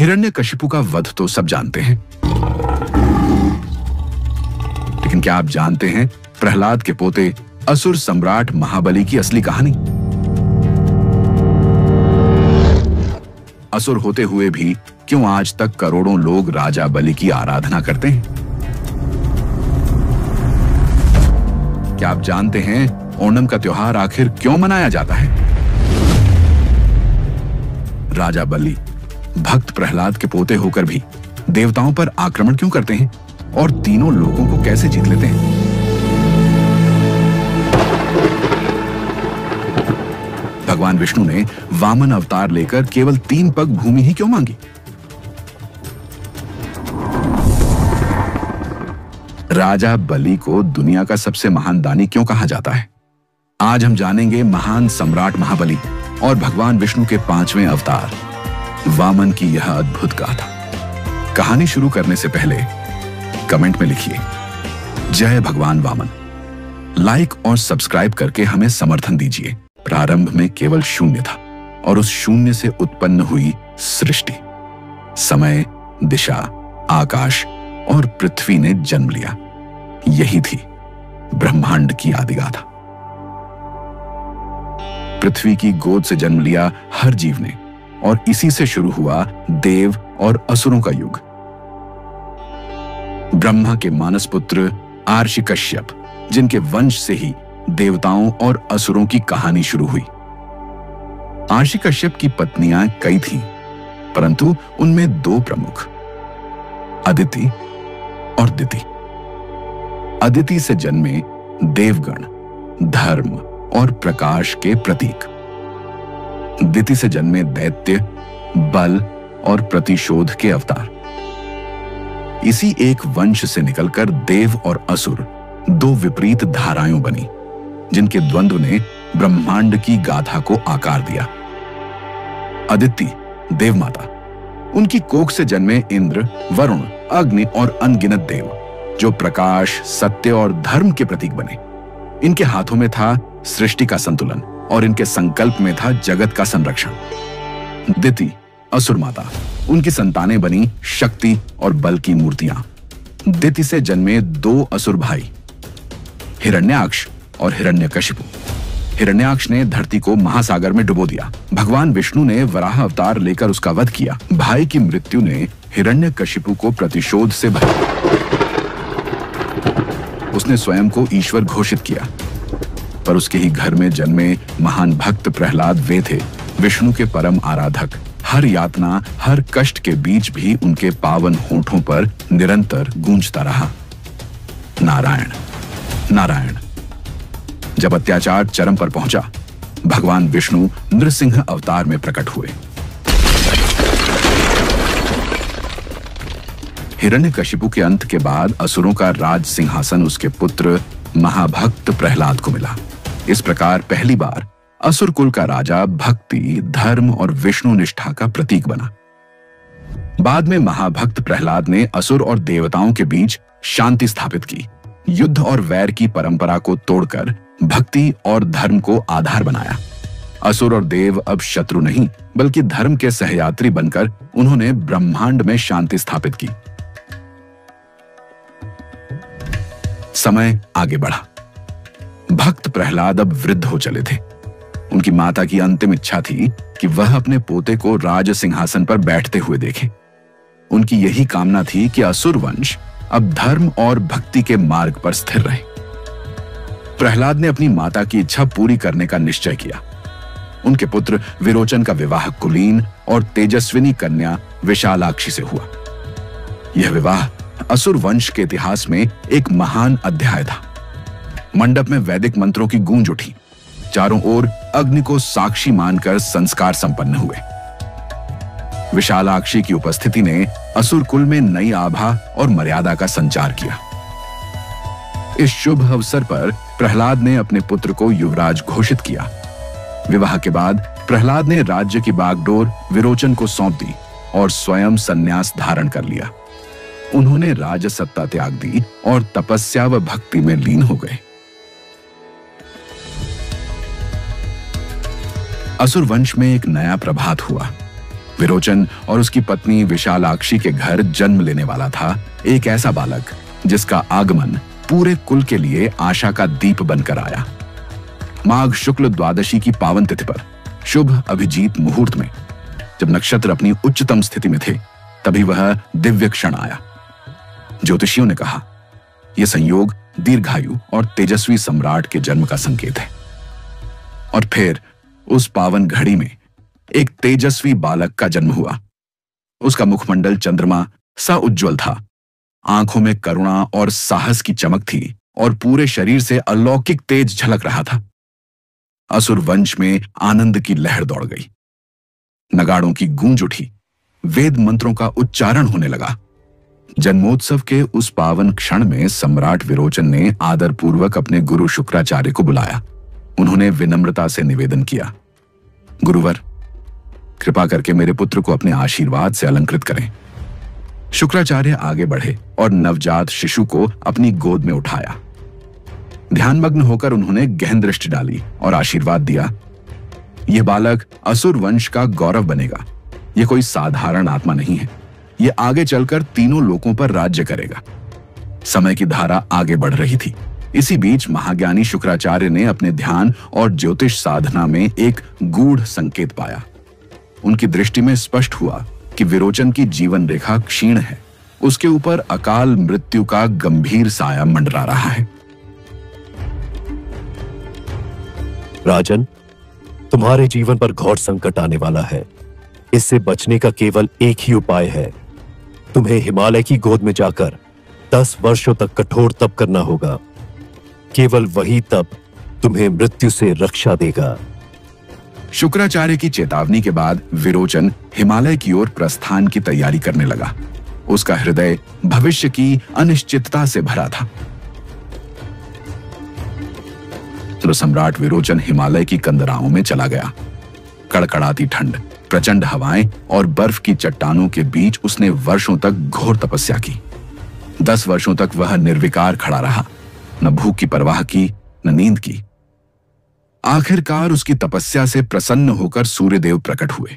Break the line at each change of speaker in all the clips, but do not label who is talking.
हिरण्यकशिपु का वध तो सब जानते हैं, लेकिन क्या आप जानते हैं प्रहलाद के पोते असुर सम्राट महाबली की असली कहानी? असुर होते हुए भी क्यों आज तक करोड़ों लोग राजा बलि की आराधना करते हैं? क्या आप जानते हैं ओणम का त्योहार आखिर क्यों मनाया जाता है? राजा बलि भक्त प्रहलाद के पोते होकर भी देवताओं पर आक्रमण क्यों करते हैं और तीनों लोगों को कैसे जीत लेते हैं? भगवान विष्णु ने वामन अवतार लेकर केवल 3 पग भूमि ही क्यों मांगी? राजा बलि को दुनिया का सबसे महान दानी क्यों कहा जाता है? आज हम जानेंगे महान सम्राट महाबली और भगवान विष्णु के 5वें अवतार वामन की यह अद्भुत गाथा। कहानी शुरू करने से पहले कमेंट में लिखिए जय भगवान वामन। लाइक और सब्सक्राइब करके हमें समर्थन दीजिए। प्रारंभ में केवल शून्य था और उस शून्य से उत्पन्न हुई सृष्टि। समय, दिशा, आकाश और पृथ्वी ने जन्म लिया। यही थी ब्रह्मांड की आदिगाथा। पृथ्वी की गोद से जन्म लिया हर जीव ने और इसी से शुरू हुआ देव और असुरों का युग। ब्रह्मा के मानस पुत्र आर्षि कश्यप, जिनके वंश से ही देवताओं और असुरों की कहानी शुरू हुई। आर्षि कश्यप की पत्नियां कई थीं, परंतु उनमें 2 प्रमुख, अदिति और दिति। अदिति से जन्मे देवगण, धर्म और प्रकाश के प्रतीक। दिति से जन्मे दैत्य, बल और प्रतिशोध के अवतार। इसी एक वंश से निकलकर देव और असुर 2 विपरीत धाराएं बनी, जिनके द्वंद्व ने ब्रह्मांड की गाथा को आकार दिया। अदिति देवमाता, उनकी कोख से जन्मे इंद्र, वरुण, अग्नि और अनगिनत देव, जो प्रकाश, सत्य और धर्म के प्रतीक बने। इनके हाथों में था सृष्टि का संतुलन और इनके संकल्प में था जगत का संरक्षण। दिति असुर माता, उनकी संतानें बनी शक्ति और बल की मूर्तियां। दिति से जन्मे 2 असुर भाई, हिरण्याक्ष और हिरण्यकशिपु। हिरण्याक्ष ने धरती को महासागर में डुबो दिया। भगवान विष्णु ने वराह अवतार लेकर उसका वध किया। भाई की मृत्यु ने हिरण्यकशिपु को प्रतिशोध से भरा। उसने स्वयं को ईश्वर घोषित किया, पर उसके ही घर में जन्मे महान भक्त प्रहलाद वे थे विष्णु के परम आराधक। हर यातना, हर कष्ट के बीच भी उनके पावन होठों पर निरंतर गूंजता रहा, नारायण नारायण। जब अत्याचार चरम पर पहुंचा, भगवान विष्णु नृसिंह अवतार में प्रकट हुए। हिरण्यकशिपु के अंत के बाद असुरों का राज सिंहासन उसके पुत्र महाभक्त प्रहलाद को मिला। इस प्रकार पहली बार असुर कुल का राजा भक्ति, धर्म और विष्णु निष्ठा का प्रतीक बना। बाद में महाभक्त प्रहलाद ने असुर और देवताओं के बीच शांति स्थापित की, युद्ध और वैर की परंपरा को तोड़कर भक्ति और धर्म को आधार बनाया। असुर और देव अब शत्रु नहीं, बल्कि धर्म के सहयात्री बनकर उन्होंने ब्रह्मांड में शांति स्थापित की। समय आगे बढ़ा। भक्त प्रहलाद अब वृद्ध हो चले थे। उनकी माता की अंतिम इच्छा थी कि वह अपने पोते को राज सिंहासन पर बैठते हुए देखें। उनकी यही कामना थी कि असुर वंश अब धर्म और भक्ति के मार्ग पर स्थिर रहे। प्रहलाद ने अपनी माता की इच्छा पूरी करने का निश्चय किया। उनके पुत्र विरोचन का विवाह कुलीन और तेजस्विनी कन्या विशालाक्षी से हुआ। यह विवाह असुर वंश के इतिहास में एक महान अध्याय था। मंडप में वैदिक मंत्रों की गूंज उठी। चारों ओर अग्नि को साक्षी मानकर संस्कार संपन्न हुए। विशालाक्षी की उपस्थिति ने असुर कुल में नई आभा और मर्यादा का संचार किया। इस शुभ अवसर पर प्रहलाद ने अपने पुत्र को युवराज घोषित किया। विवाह के बाद प्रहलाद ने राज्य की बागडोर विरोचन को सौंप दी और स्वयं संन्यास धारण कर लिया। उन्होंने राजसत्ता त्याग दी और तपस्या व भक्ति में लीन हो गए। असुर वंश में एक नया प्रभात हुआ। विरोचन और उसकी पत्नी विशालाक्षी के घर जन्म लेने वाला था एक ऐसा बालक जिसका आगमन पूरे कुल के लिए आशा का दीप बनकर आया। माघ शुक्ल द्वादशी की पावन तिथि पर शुभ अभिजीत मुहूर्त में जब नक्षत्र अपनी उच्चतम स्थिति में थे, तभी वह दिव्य क्षण आया। ज्योतिषियों ने कहा, यह संयोग दीर्घायु और तेजस्वी सम्राट के जन्म का संकेत है। और फिर उस पावन घड़ी में एक तेजस्वी बालक का जन्म हुआ। उसका मुखमंडल चंद्रमा सा उज्ज्वल था, आंखों में करुणा और साहस की चमक थी और पूरे शरीर से अलौकिक तेज झलक रहा था। असुर वंश में आनंद की लहर दौड़ गई, नगाड़ों की गूंज उठी, वेद मंत्रों का उच्चारण होने लगा। जन्मोत्सव के उस पावन क्षण में सम्राट विरोचन ने आदरपूर्वक अपने गुरु शुक्राचार्य को बुलाया। उन्होंने विनम्रता से निवेदन किया, गुरुवर, कृपा करके मेरे पुत्र को अपने आशीर्वाद से अलंकृत करें। शुक्राचार्य आगे बढ़े और नवजात शिशु को अपनी गोद में उठाया। ध्यानमग्न होकर उन्होंने गहन दृष्टि डाली और आशीर्वाद दिया, यह बालक असुर वंश का गौरव बनेगा। यह कोई साधारण आत्मा नहीं है, यह आगे चलकर तीनों लोकों पर राज्य करेगा। समय की धारा आगे बढ़ रही थी। इसी बीच महाज्ञानी शुक्राचार्य ने अपने ध्यान और ज्योतिष साधना में एक गूढ़ संकेत पाया। उनकी दृष्टि में स्पष्ट हुआ कि विरोचन की जीवन रेखा क्षीण है, उसके ऊपर अकाल मृत्यु का गंभीर साया मंडरा रहा है।
राजन, तुम्हारे जीवन पर घोर संकट आने वाला है। इससे बचने का केवल एक ही उपाय है। तुम्हें हिमालय की गोद में जाकर 10 वर्षों तक कठोर तप करना होगा। केवल वही तप तुम्हें मृत्यु से रक्षा देगा।
शुक्राचार्य की चेतावनी के बाद विरोचन हिमालय की ओर प्रस्थान की तैयारी करने लगा। उसका हृदय भविष्य की अनिश्चितता से भरा था। तो सम्राट विरोचन हिमालय की कंदराओं में चला गया। कड़कड़ाती ठंड, प्रचंड हवाएं और बर्फ की चट्टानों के बीच उसने वर्षों तक घोर तपस्या की। 10 वर्षों तक वह निर्विकार खड़ा रहा, न भूख की परवाह की, न नींद की। आखिरकार उसकी तपस्या से प्रसन्न होकर सूर्यदेव प्रकट हुए।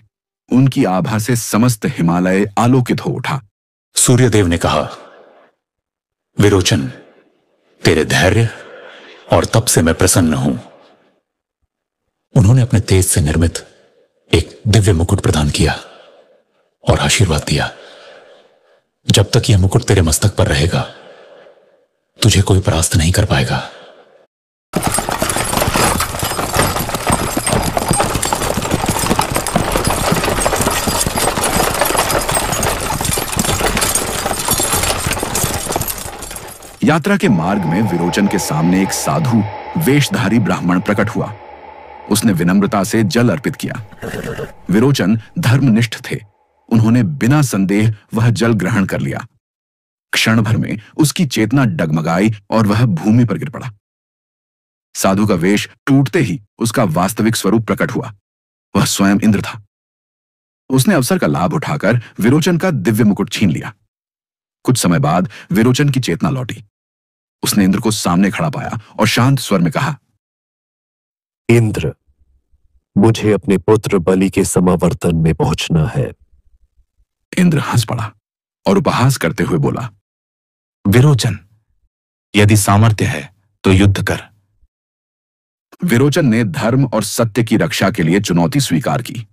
उनकी आभा से समस्त हिमालय आलोकित हो उठा।
सूर्यदेव ने कहा, विरोचन, तेरे धैर्य और तप से मैं प्रसन्न हूं। उन्होंने अपने तेज से निर्मित एक दिव्य मुकुट प्रदान किया और आशीर्वाद दिया, जब तक यह मुकुट तेरे मस्तक पर रहेगा, तुझे कोई परास्त नहीं कर पाएगा।
यात्रा के मार्ग में विरोचन के सामने एक साधु वेशधारी ब्राह्मण प्रकट हुआ। उसने विनम्रता से जल अर्पित किया। विरोचन धर्मनिष्ठ थे। उन्होंने बिना संदेह वह जल ग्रहण कर लिया। क्षण भर में उसकी चेतना डगमगाई और वह भूमि पर गिर पड़ा। साधु का वेश टूटते ही उसका वास्तविक स्वरूप प्रकट हुआ। वह स्वयं इंद्र था। उसने अवसर का लाभ उठाकर विरोचन का दिव्य मुकुट छीन लिया। कुछ समय बाद विरोचन की चेतना लौटी। उसने इंद्र को सामने खड़ा पाया और शांत स्वर में कहा,
इंद्र, मुझे अपने पुत्र बलि के समावर्तन में पहुंचना है।
इंद्र हंस पड़ा और उपहास करते हुए बोला,
विरोचन, यदि सामर्थ्य है तो युद्ध कर।
विरोचन ने धर्म और सत्य की रक्षा के लिए चुनौती स्वीकार की।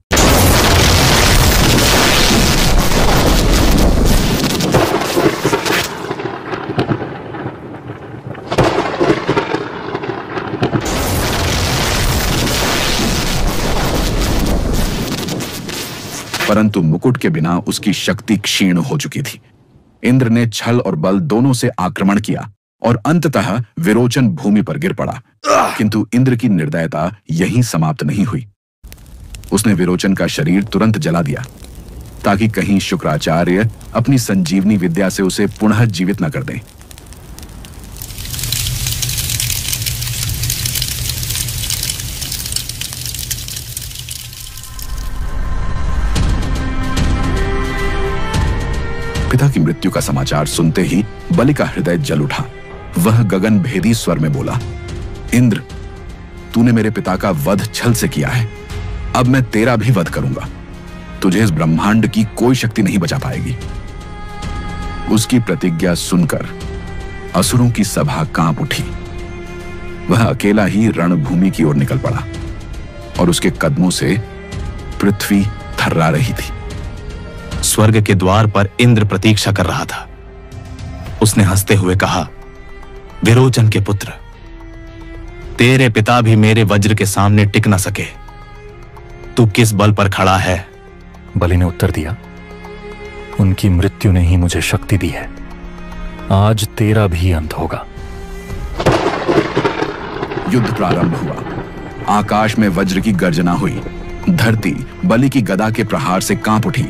परंतु मुकुट के बिना उसकी शक्ति क्षीण हो चुकी थी। इंद्र ने छल और बल दोनों से आक्रमण किया और अंततः विरोचन भूमि पर गिर पड़ा। किंतु इंद्र की निर्दयता यहीं समाप्त नहीं हुई। उसने विरोचन का शरीर तुरंत जला दिया ताकि कहीं शुक्राचार्य अपनी संजीवनी विद्या से उसे पुनः जीवित न कर दें। पिता की मृत्यु का समाचार सुनते ही बलि का हृदय जल उठा। वह गगन भेदी स्वर में बोला, इंद्र, तूने मेरे पिता का वध छल से किया है, अब मैं तेरा भी वध करूंगा। तुझे इस ब्रह्मांड की कोई शक्ति नहीं बचा पाएगी। उसकी प्रतिज्ञा सुनकर असुरों की सभा कांप उठी। वह अकेला ही रणभूमि की ओर निकल पड़ा और उसके कदमों से पृथ्वी थर्रा रही थी।
स्वर्ग के द्वार पर इंद्र प्रतीक्षा कर रहा था। उसने हंसते हुए कहा, विरोचन के पुत्र, तेरे पिता भी मेरे वज्र के सामने टिक न सके। तू किस बल पर खड़ा है?
बलि ने उत्तर दिया, उनकी मृत्यु ने ही मुझे शक्ति दी है। आज तेरा भी अंत होगा।
युद्ध प्रारंभ हुआ। आकाश में वज्र की गर्जना हुई। धरती बलि की गदा के प्रहार से कांप उठी।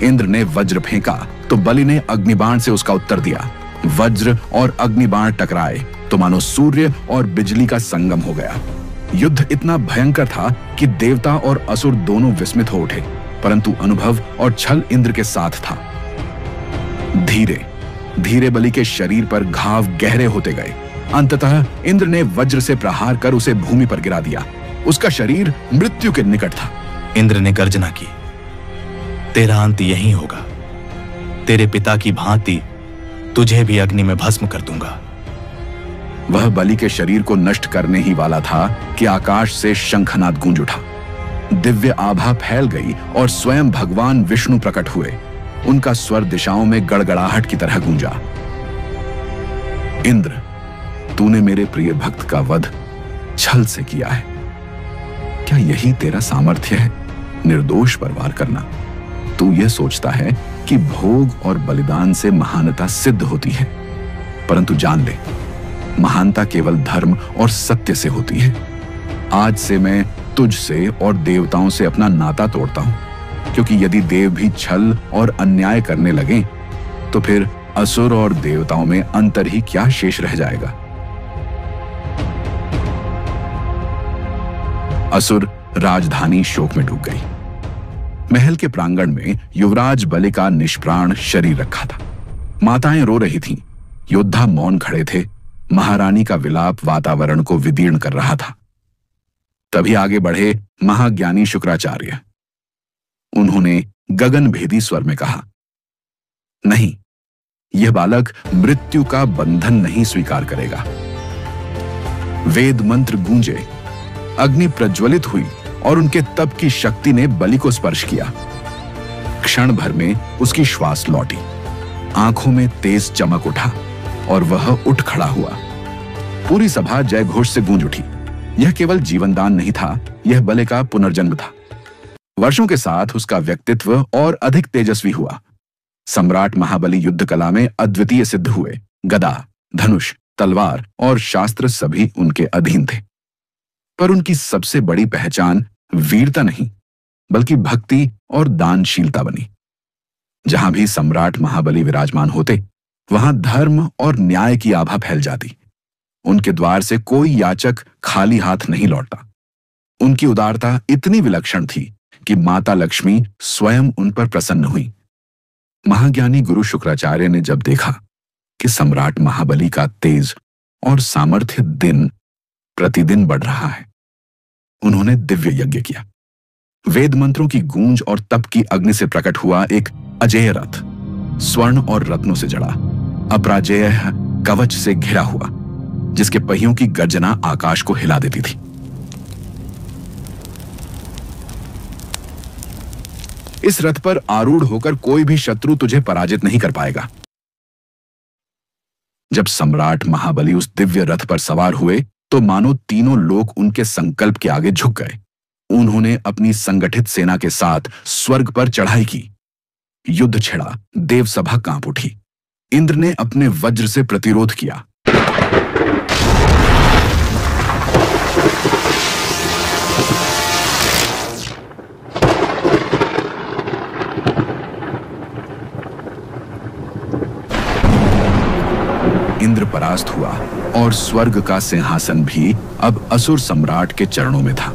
इंद्र ने वज्र फेंका तो बलि ने अग्निबाण से उसका उत्तर दिया। वज्र और अग्निबाण टकराए तो मानो सूर्य और बिजली का संगम हो गया। युद्ध इतना भयंकर था कि देवता और असुर दोनों विस्मित हो उठे, परंतु अनुभव और छल इंद्र के साथ था। धीरे धीरे बलि के शरीर पर घाव गहरे होते गए। अंततः इंद्र ने वज्र से प्रहार कर उसे भूमि पर गिरा दिया। उसका शरीर मृत्यु के निकट था।
इंद्र ने गर्जना की, तेरा अंत यही होगा। तेरे पिता की भांति तुझे भी अग्नि में भस्म कर दूंगा।
वह बलि के शरीर को नष्ट करने ही वाला था कि आकाश से शंखनाद गूंज उठा। दिव्य आभा फैल गई और स्वयं भगवान विष्णु प्रकट हुए। उनका स्वर दिशाओं में गड़गड़ाहट की तरह गूंजा। इंद्र, तूने मेरे प्रिय भक्त का वध छल से किया है। क्या यही तेरा सामर्थ्य है, निर्दोष पर वार करना? तू यह सोचता है कि भोग और बलिदान से महानता सिद्ध होती है, परंतु जान ले, महानता केवल धर्म और सत्य से होती है। आज से मैं तुझसे और देवताओं से अपना नाता तोड़ता हूं, क्योंकि यदि देव भी छल और अन्याय करने लगे तो फिर असुर और देवताओं में अंतर ही क्या शेष रह जाएगा। असुर राजधानी शोक में डूब गई। महल के प्रांगण में युवराज बलि का निष्प्राण शरीर रखा था। माताएं रो रही थीं, योद्धा मौन खड़े थे। महारानी का विलाप वातावरण को विदीर्ण कर रहा था। तभी आगे बढ़े महाज्ञानी शुक्राचार्य। उन्होंने गगनभेदी स्वर में कहा, नहीं, यह बालक मृत्यु का बंधन नहीं स्वीकार करेगा। वेद मंत्र गूंजे, अग्नि प्रज्वलित हुई और उनके तप की शक्ति ने बलि को स्पर्श किया। क्षण भर में उसकी श्वास लौटी, आंखों में तेज चमक उठा और वह उठ खड़ा हुआ। पूरी सभा जय घोष से गूंज उठी। यह केवल जीवनदान नहीं था, यह बलि का पुनर्जन्म था। वर्षों के साथ उसका व्यक्तित्व और अधिक तेजस्वी हुआ। सम्राट महाबली युद्ध कला में अद्वितीय सिद्ध हुए। गदा, धनुष, तलवार और शास्त्र सभी उनके अधीन थे। पर उनकी सबसे बड़ी पहचान वीरता नहीं, बल्कि भक्ति और दानशीलता बनी। जहां भी सम्राट महाबली विराजमान होते, वहां धर्म और न्याय की आभा फैल जाती। उनके द्वार से कोई याचक खाली हाथ नहीं लौटता। उनकी उदारता इतनी विलक्षण थी कि माता लक्ष्मी स्वयं उन पर प्रसन्न हुई। महाज्ञानी गुरु शुक्राचार्य ने जब देखा कि सम्राट महाबली का तेज और सामर्थ्य दिन प्रतिदिन बढ़ रहा है, उन्होंने दिव्य यज्ञ किया। वेद मंत्रों की गूंज और तप की अग्नि से प्रकट हुआ एक अजेय रथ, स्वर्ण और रत्नों से जड़ा, अपराजेय कवच से घिरा हुआ, जिसके पहियों की गर्जना आकाश को हिला देती थी। इस रथ पर आरूढ़ होकर कोई भी शत्रु तुझे पराजित नहीं कर पाएगा। जब सम्राट महाबली उस दिव्य रथ पर सवार हुए तो मानो तीनों लोक उनके संकल्प के आगे झुक गए। उन्होंने अपनी संगठित सेना के साथ स्वर्ग पर चढ़ाई की। युद्ध छिड़ा, देवसभा कांप उठी। इंद्र ने अपने वज्र से प्रतिरोध किया। इंद्र परास्त हुआ और स्वर्ग का सिंहासन भी अब असुर सम्राट के चरणों में था।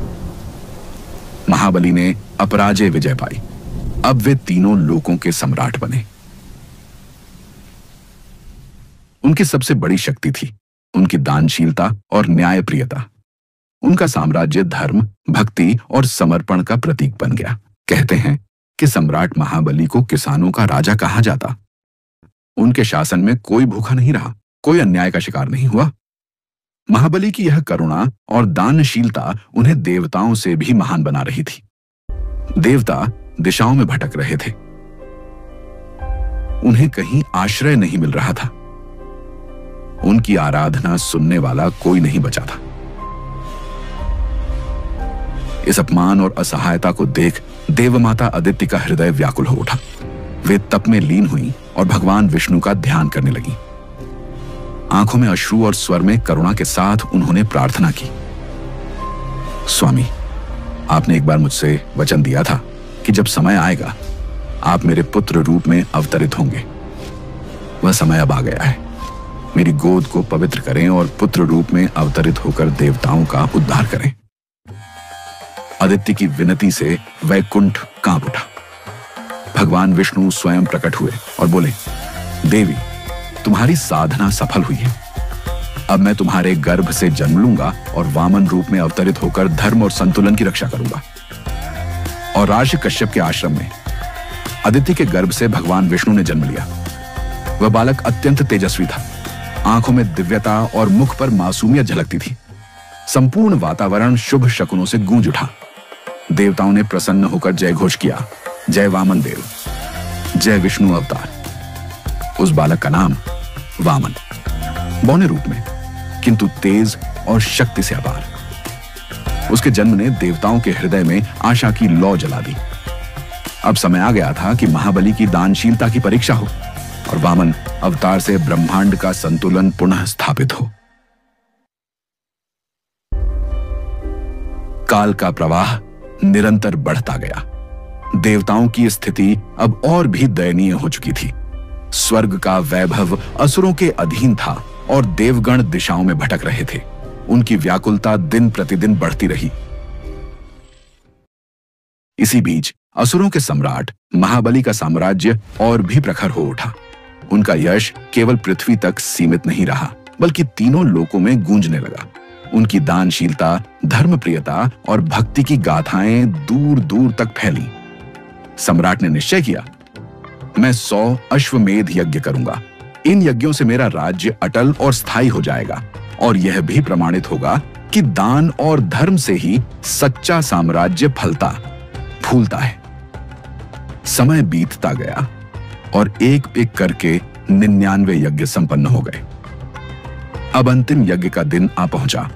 महाबली ने अपराजय विजय पाई। अब वे तीनों लोकों के सम्राट बने। उनकी सबसे बड़ी शक्ति थी उनकी दानशीलता और न्यायप्रियता। उनका साम्राज्य धर्म, भक्ति और समर्पण का प्रतीक बन गया। कहते हैं कि सम्राट महाबली को किसानों का राजा कहा जाता। उनके शासन में कोई भूखा नहीं रहा, कोई अन्याय का शिकार नहीं हुआ। महाबली की यह करुणा और दानशीलता उन्हें देवताओं से भी महान बना रही थी। देवता दिशाओं में भटक रहे थे, उन्हें कहीं आश्रय नहीं मिल रहा था। उनकी आराधना सुनने वाला कोई नहीं बचा था। इस अपमान और असहायता को देख देवमाता अदिति का हृदय व्याकुल हो उठा। वे तप में लीन हुई और भगवान विष्णु का ध्यान करने लगी। आंखों में अश्रु और स्वर में करुणा के साथ उन्होंने प्रार्थना की, स्वामी, आपने एक बार मुझसे वचन दिया था कि जब समय आएगा आप मेरे पुत्र रूप में अवतरित होंगे। वह समय अब आ गया है। मेरी गोद को पवित्र करें और पुत्र रूप में अवतरित होकर देवताओं का उद्धार करें। आदित्य की विनती से वैकुंठ कांप उठा। भगवान विष्णु स्वयं प्रकट हुए और बोले, देवी, तुम्हारी साधना सफल हुई है। अब मैं तुम्हारे गर्भ से जन्म लूंगा और वामन रूप में अवतरित होकर धर्म और संतुलन की रक्षा करूंगा। और राजर्षि कश्यप के आश्रम में आदित्य के गर्भ से भगवान विष्णु ने जन्म लिया। वह बालक अत्यंत तेजस्वी था। आंखों में दिव्यता और मुख पर मासूमियत झलकती थी। संपूर्ण वातावरण शुभ शकुनों से गूंज उठा। देवताओं ने प्रसन्न होकर जय घोष किया, जय वामन देव, जय विष्णु अवतार। उस बालक का नाम वामन, बौने रूप में किंतु तेज और शक्ति से अपार। उसके जन्म ने देवताओं के हृदय में आशा की लौ जला दी। अब समय आ गया था कि महाबली की दानशीलता की परीक्षा हो और वामन अवतार से ब्रह्मांड का संतुलन पुनः स्थापित हो। काल का प्रवाह निरंतर बढ़ता गया। देवताओं की स्थिति अब और भी दयनीय हो चुकी थी। स्वर्ग का वैभव असुरों के अधीन था और देवगण दिशाओं में भटक रहे थे। उनकी व्याकुलता दिन प्रतिदिन बढ़ती रही। इसी बीच असुरों के सम्राट महाबली का साम्राज्य और भी प्रखर हो उठा। उनका यश केवल पृथ्वी तक सीमित नहीं रहा, बल्कि तीनों लोकों में गूंजने लगा। उनकी दानशीलता, धर्मप्रियता और भक्ति की गाथाएं दूर दूर तक फैली। सम्राट ने निश्चय किया, मैं 100 अश्वमेध यज्ञ करूंगा। इन यज्ञों से मेरा राज्य अटल और स्थायी हो जाएगा और यह भी प्रमाणित होगा कि दान और धर्म से ही सच्चा साम्राज्य फलता फूलता है। समय बीतता गया और एक एक करके 99 यज्ञ संपन्न हो गए। अब अंतिम यज्ञ का दिन आ पहुंचा।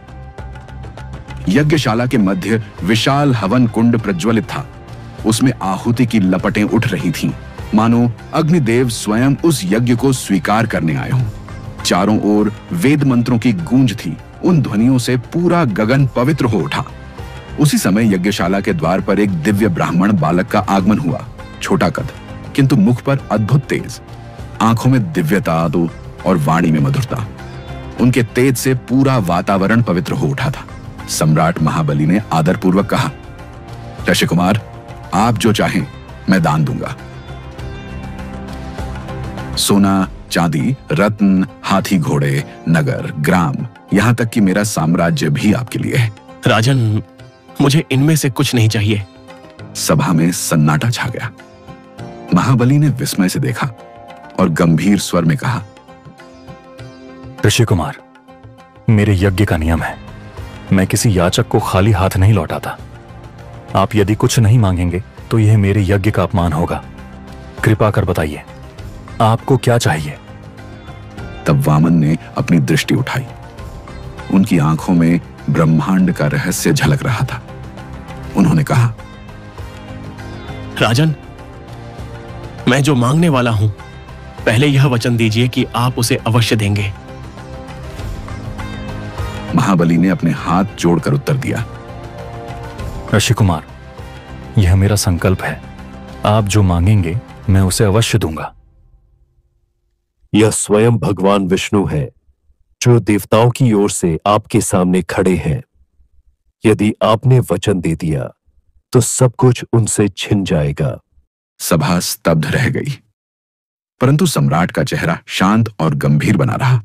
यज्ञशाला के मध्य विशाल हवन कुंड प्रज्वलित था। उसमें आहुति की लपटें उठ रही थीं, मानो अग्निदेव स्वयं उस यज्ञ को स्वीकार करने आए हों। चारों ओर वेद मंत्रों की गूंज थी। उन ध्वनियों से पूरा गगन पवित्र हो उठा। उसी समय यज्ञशाला के द्वार पर एक दिव्य ब्राह्मण बालक का आगमन हुआ। छोटा कद, किंतु मुख पर अद्भुत तेज, आंखों में दिव्यता और वाणी में मधुरता। उनके तेज से पूरा वातावरण पवित्र हो उठा था। सम्राट महाबली ने आदरपूर्वक कहा, ऋषि कुमार, आप जो चाहें मैं दान दूंगा। सोना, चांदी, रत्न, हाथी घोड़े, नगर, ग्राम, यहां तक कि मेरा साम्राज्य भी आपके लिए है।
राजन, मुझे इनमें से कुछ नहीं चाहिए।
सभा में सन्नाटा छा गया। महाबली ने विस्मय से देखा और गंभीर स्वर में कहा,
ऋषि कुमार, मेरे यज्ञ का नियम है, मैं किसी याचक को खाली हाथ नहीं लौटाता। आप यदि कुछ नहीं मांगेंगे तो यह मेरे यज्ञ का अपमान होगा। कृपा कर बताइए, आपको क्या चाहिए?
तब वामन ने अपनी दृष्टि उठाई। उनकी आंखों में ब्रह्मांड का रहस्य झलक रहा था। उन्होंने कहा,
राजन, मैं जो मांगने वाला हूं, पहले यह वचन दीजिए कि आप उसे अवश्य देंगे।
महाबली ने अपने हाथ जोड़कर उत्तर दिया,
ऋषि कुमार, यह मेरा संकल्प है। आप जो मांगेंगे मैं उसे अवश्य दूंगा।
यह स्वयं भगवान विष्णु है जो देवताओं की ओर से आपके सामने खड़े हैं। यदि आपने वचन दे दिया तो सब कुछ उनसे छिन जाएगा।
सभा स्तब्ध रह गई, परंतु सम्राट का चेहरा शांत और गंभीर बना रहा।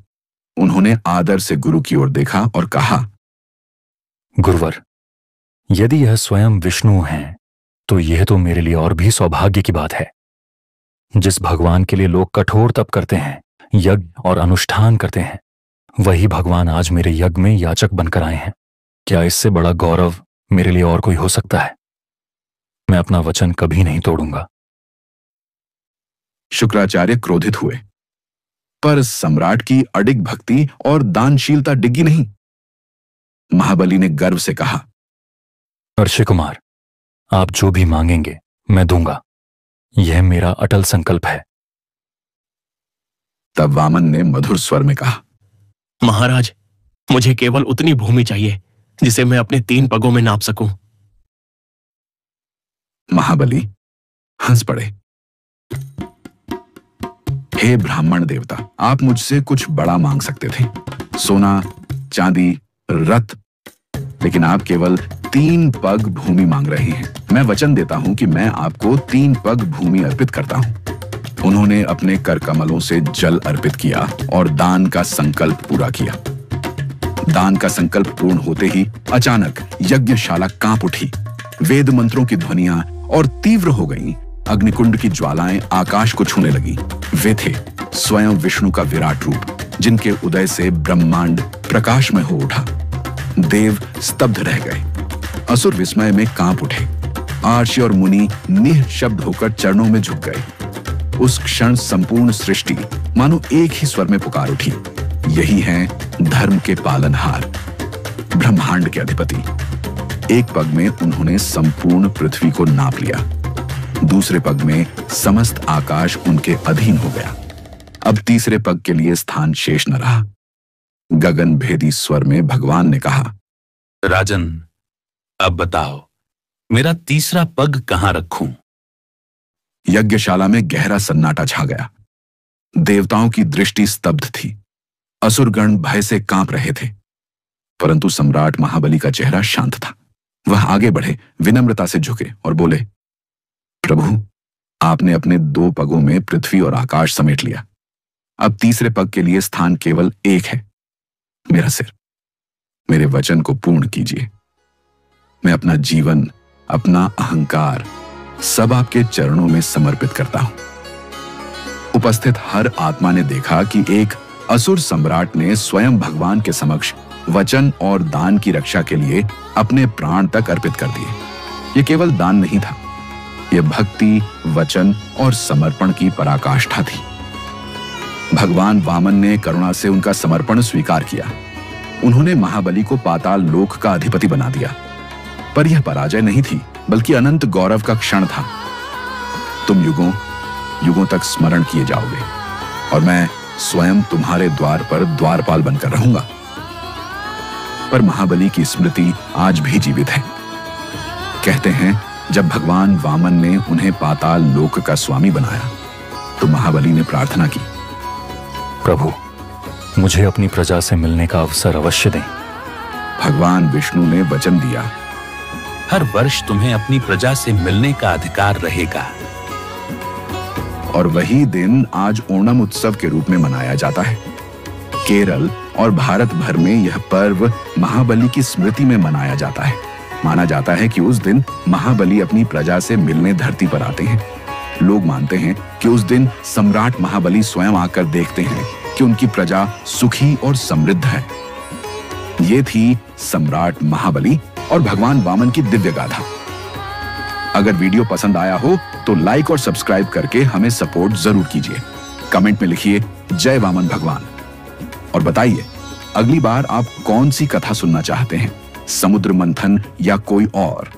उन्होंने आदर से गुरु की ओर देखा और कहा,
गुरुवर, यदि यह स्वयं विष्णु हैं तो यह तो मेरे लिए और भी सौभाग्य की बात है। जिस भगवान के लिए लोग कठोर तप करते हैं, यज्ञ और अनुष्ठान करते हैं, वही भगवान आज मेरे यज्ञ में याचक बनकर आए हैं। क्या इससे बड़ा गौरव मेरे लिए और कोई हो सकता है? मैं अपना वचन कभी नहीं तोड़ूंगा।
शुक्राचार्य क्रोधित हुए, पर सम्राट की अडिग भक्ति और दानशीलता डिग्गी नहीं। महाबली ने गर्व से कहा,
ऋषि कुमार, आप जो भी मांगेंगे मैं दूंगा। यह मेरा अटल संकल्प है।
तब वामन ने मधुर स्वर में कहा,
महाराज, मुझे केवल उतनी भूमि चाहिए जिसे मैं अपने 3 पगों में नाप सकूं।
महाबली हंस पड़े। हे ब्राह्मण देवता, आप मुझसे कुछ बड़ा मांग सकते थे, सोना, चांदी, रथ, लेकिन आप केवल 3 पग भूमि मांग रहे हैं। मैं वचन देता हूं कि मैं आपको 3 पग भूमि अर्पित करता हूं। उन्होंने अपने कर कमलों से जल अर्पित किया और दान का संकल्प पूरा किया। दान का संकल्प पूर्ण होते ही अचानक यज्ञशाला कांप उठी। वेद मंत्रों की ध्वनियां और तीव्र हो गईं। अग्निकुंड की ज्वालाएं आकाश को छूने लगी। वे थे स्वयं विष्णु का विराट रूप, जिनके उदय से ब्रह्मांड प्रकाशमय हो उठा। देव स्तब्ध रह गए। असुर विस्मय में कांप उठे। आर्षि और मुनि निःशब्द होकर चरणों में झुक गए। उस क्षण संपूर्ण सृष्टि मानो एक ही स्वर में पुकार उठी, यही हैं धर्म के पालनहार, ब्रह्मांड के अधिपति। एक पग में उन्होंने संपूर्ण पृथ्वी को नाप लिया, दूसरे पग में समस्त आकाश उनके अधीन हो गया। अब तीसरे पग के लिए स्थान शेष न रहा। गगन भेदी स्वर में भगवान ने कहा,
राजन, अब बताओ मेरा तीसरा पग कहां रखूं?
यज्ञशाला में गहरा सन्नाटा छा गया। देवताओं की दृष्टि स्तब्ध थी। असुरगण भय से कांप रहे थे, परंतु सम्राट महाबली का चेहरा शांत था। वह आगे बढ़े, विनम्रता से झुके और बोले, प्रभु, आपने अपने 2 पगों में पृथ्वी और आकाश समेट लिया। अब तीसरे पग के लिए स्थान केवल एक है, मेरा सिर। मेरे वचन को पूर्ण कीजिए। मैं अपना जीवन, अपना अहंकार सब आपके चरणों में समर्पित करता हूं। उपस्थित हर आत्मा ने देखा कि एक असुर सम्राट ने स्वयं भगवान के समक्ष वचन और दान की रक्षा के लिए अपने प्राण तक अर्पित कर दिए। यह केवल दान नहीं था, यह भक्ति, वचन और समर्पण की पराकाष्ठा थी। भगवान वामन ने करुणा से उनका समर्पण स्वीकार किया। उन्होंने महाबली को पाताल लोक का अधिपति बना दिया। पर यह पराजय नहीं थी, बल्कि अनंत गौरव का क्षण था। तुम युगों युगों तक स्मरण किए जाओगे और मैं स्वयं तुम्हारे द्वार पर द्वारपाल बनकर रहूंगा। पर महाबली की स्मृति आज भी जीवित है। कहते हैं, जब भगवान वामन ने उन्हें पाताल लोक का स्वामी बनाया तो महाबली ने प्रार्थना की,
प्रभु, मुझे अपनी प्रजा से मिलने का अवसर अवश्य दें।
भगवान विष्णु ने वचन दिया,
हर वर्ष तुम्हें अपनी प्रजा से मिलने का अधिकार रहेगा।
और वही दिन आज ओणम उत्सव के रूप में मनाया जाता है। केरल और भारत भर में यह पर्व महाबली की स्मृति में मनाया जाता है। माना जाता है कि उस दिन महाबली अपनी प्रजा से मिलने धरती पर आते हैं। लोग मानते हैं कि उस दिन सम्राट महाबली स्वयं आकर देखते हैं कि उनकी प्रजा सुखी और समृद्ध है। ये थी सम्राट महाबली और भगवान वामन की दिव्य गाथा। अगर वीडियो पसंद आया हो तो लाइक और सब्सक्राइब करके हमें सपोर्ट जरूर कीजिए। कमेंट में लिखिए जय वामन भगवान और बताइए अगली बार आप कौन सी कथा सुनना चाहते हैं, समुद्र मंथन या कोई और।